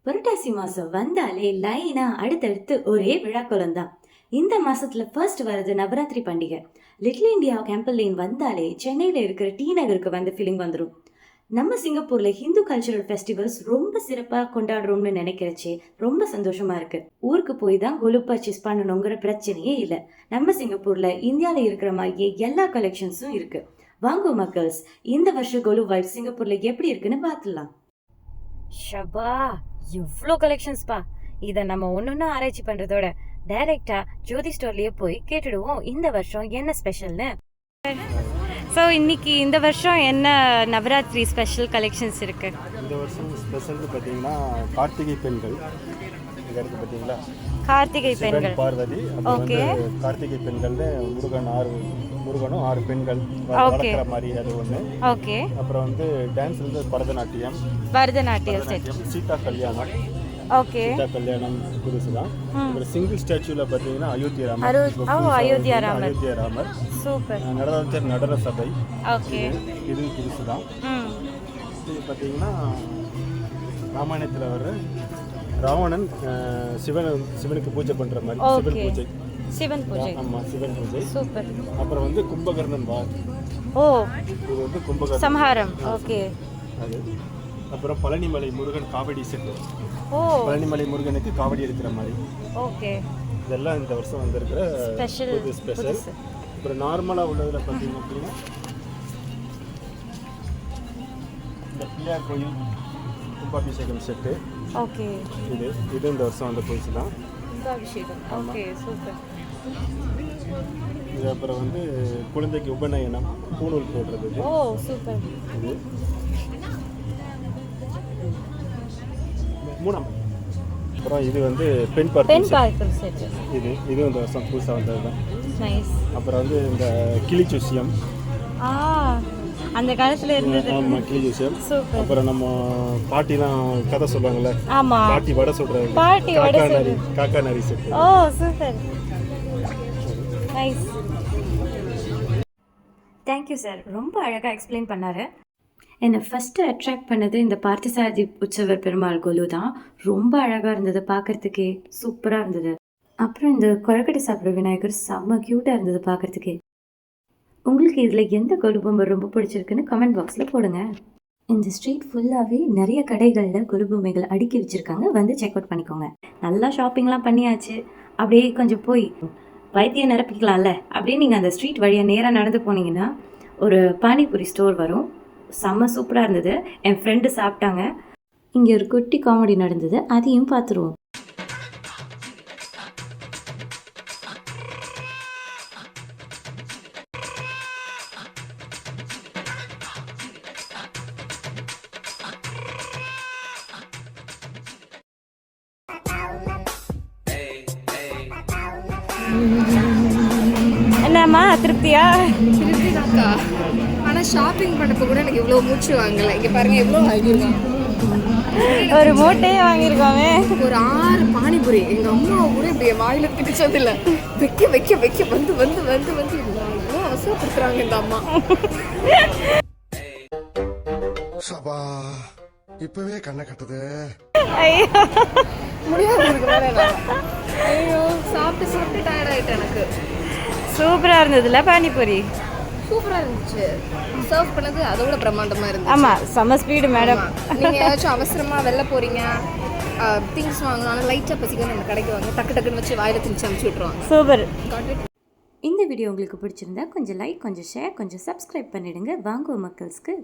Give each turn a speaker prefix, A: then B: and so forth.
A: புரட்டாசி மாசம் வந்தாலே லைனா அடுத்தடுத்து ஒரே விழாக்கோலம் தான். இந்த மாசத்துல ஃபர்ஸ்ட் வரது நவராத்திரி பண்டிகை. லிட்டில் இந்தியா கேம்பல் லைன் வந்தாலே சென்னையில இருக்கிற டி நகருக்கு வந்து ஃபீலிங் வந்துடும். நம்ம சிங்கப்பூர்ல ஹிந்து கல்ச்சரல் ஃபெஸ்டிவல்ஸ் ரொம்ப சிறப்பா கொண்டாடுறோம்னு நினைக்கிறச்சே ரொம்ப சந்தோஷமா இருக்கு. ஊருக்கு போய் தான் கொலு பர்ச்சேஸ் பண்ணணுங்கிற பிரச்சனையே இல்லை. நம்ம சிங்கப்பூர்ல இந்தியால இருக்கிற மாதிரியே எல்லா கலெக்ஷன்ஸும் இருக்கு. வாங்கோ மக்கள்ஸ், இந்த வருஷம் கொலு வைப் சிங்கப்பூர்ல எப்படி இருக்குன்னு பார்த்துடலாம். ஷபா, எவ்வளோ கலெக்ஷன்ஸ்பா! இதை நம்ம ஒன்னொன்னு ஆராய்ச்சி பண்றதோட டைரக்டா ஜோதி ஸ்டோர்லயே போய் கேட்டுடுவோம் இந்த வருஷம் என்ன ஸ்பெஷல்னு. ஸோ இன்னைக்கு இந்த வருஷம் என்ன நவராத்திரி ஸ்பெஷல் கலெக்ஷன்ஸ் இருக்கு?
B: இந்த வருஷம் ஸ்பெஷல் பார்த்தீங்கன்னா கார்த்திகை பெண்கள் இங்கே இருக்கு பார்த்தீங்களா? கார்த்திகை பெண்கள் பார்வதி. ஓகே. கார்த்திகை பெண்கள்ல முருகனும் 6 பெண்கள் வளர்க்குற மாதிரி அது ஒன்று. ஓகே. அப்புறம் வந்து டான்ஸ் வந்து பரதநாட்டியம் சீதா கல்யாணம். ஓகே. சீதா கல்யாணம் புதுசு தான். ஒரு சிங்கிள் ஸ்டாச்சுல பார்த்தீங்கன்னா அயோத்தியா ராமர். சூப்பர். நடன சபை. ஓகே. இது புதுசு தான். இது பார்த்தீங்கன்னா ராமாயணத்தில் வர்ற ராவணன் சிவனுக்கு பூஜை பண்ற மாதிரி சிவன் பூஜை. ஆமா, சிவன் பூஜை. சூப்பர். அப்புறம் வந்து கும்பகர்ணன் வார். ஓ, இது வந்து கும்பகர்ணன் சம்ஹாரம். ஓகே. அது அப்புறம் பழனிமலை முருகன் காவடி செட். ஓ, பழனிமலை முருகனுக்கு காவடி எடுக்கிற மாதிரி. ஓகே. இதெல்லாம் இந்த வருஷம் வந்திருக்கிற ஸ்பெஷல். அப்புறம் நார்மலா உள்ளதுல பார்த்தீங்க அப்படின்னா இந்த பிள்ளையார் கோயில் கும்பாபிஷேகம் செட்டு. ஓகே. இது இந்த வருஷம் வந்த புதுசு தான் கும்பாபிஷேகம். Okay, super. இது அப்புறம் வந்து குழந்தைக்கு உபநயனம் பூணூல் போடுறது. ஓ, சூப்பர். இது மூணாம். அப்புறம் இது வந்து பெண் பார்க்கல் செட். இது இந்த வருஷம் புதுசாக வந்தது தான். நைஸ். அப்புறம் வந்து இந்த கிளி ஜூசியம். அந்த காலத்துல இருந்தது. ஆமா, கிளி ஜூசியம். சூப்பர். அப்புறம் நம்ம பாட்டிலாம் கதை சொல்லுவாங்கல்ல. ஆமா, பாட்டி வடை சொல்றாங்க. காக்கா நரி செட். ஓ, சூப்பர். நைஸ். தேங்க்யூ சார், ரொம்ப அழகாக எக்ஸ்பிளைன் பண்ணாரு. என்னை ஃபஸ்ட்டு அட்ராக்ட் பண்ணது இந்த பார்த்தசாரதி உற்சவர் பெருமாள் கொலு தான். ரொம்ப அழகாக இருந்தது, பார்க்குறதுக்கே சூப்பராக இருந்தது. அப்புறம் இந்த கொழக்கட்டை சாப்பிட்ற விநாயகர் செம்ம க்யூட்டாக இருந்தது பார்க்குறதுக்கே. உங்களுக்கு இதில் எந்த கொலு பொம்மை ரொம்ப பிடிச்சிருக்குன்னு கமெண்ட் பாக்ஸில் போடுங்க. இந்த ஸ்ட்ரீட் ஃபுல்லாகவே நிறைய கடைகளில் கொலு பொம்மைகள் அடுக்கி வச்சுருக்காங்க, வந்து செக் அவுட் பண்ணிக்கோங்க. நல்லா ஷாப்பிங்லாம் பண்ணியாச்சு. அப்படியே கொஞ்சம் போய் வைத்தியம் நிரப்பிக்கலாம்ல அப்படின்னு நீங்கள் அந்த ஸ்ட்ரீட் வழியாக நேராக நடந்து போனீங்கன்னா ஒரு பானிபூரி ஸ்டோர் வரும். செம்ம சூப்பராக இருந்தது. என் ஃப்ரெண்டு சாப்பிட்டாங்க. இங்கே ஒரு குட்டி காமெடி நடந்தது, அதையும் பார்த்துருவோம். என்னம்மா, திருப்தியா?
C: திருப்தி தான்க்கா. ஆனால் ஷாப்பிங் பண்ணப்போ கூட எனக்கு இவ்வளோ மூச்சு வாங்கலை. இங்கே பாருங்கள் எவ்வளோ வாங்கியிருக்கோம்.
A: ஒரு மூட்டையே வாங்கியிருக்கோமே.
C: ஒரு 6 பானிபுரி. எங்கள் அம்மாவை கூட இப்படி வாயில் பிடிச்சதில்லை. வைக்க வந்து எவ்வளோ அவசரப்படுத்துகிறாங்க இந்த அம்மா.
D: சபா, இப்பவே கண்ணை கட்டுது.
C: முடியாது. ஐயோ, சாப்பிட்டு டயர்ட் ஆகிட்டேன். எனக்கு
A: சூப்பராக இருந்ததுல பானிபூரி.
C: சூப்பராக இருந்துச்சு. சர்வ் பண்ணது அதோட பிரம்மாண்டமாக இருந்துச்சு.
A: ஆமாம், செம்ம ஸ்பீடு மேடம்.
C: நீங்கள் ஏதாச்சும் அவசரமாக வெளில போகிறீங்க, திங்ஸ் வாங்கணும், ஆனால் லைட்டாக பசிக்கணும், இந்த கடைக்கு வாங்க, டக்குன்னு வச்சு வாயில் திணிச்சு அனுப்பிச்சி விட்ருவாங்க.
A: சூப்பர். இந்த வீடியோ உங்களுக்கு பிடிச்சிருந்தா கொஞ்சம் லைக், கொஞ்சம் ஷேர், கொஞ்சம் சப்ஸ்கிரைப் பண்ணிடுங்க. வாங்கோ மக்கள்ஸ்க்கு.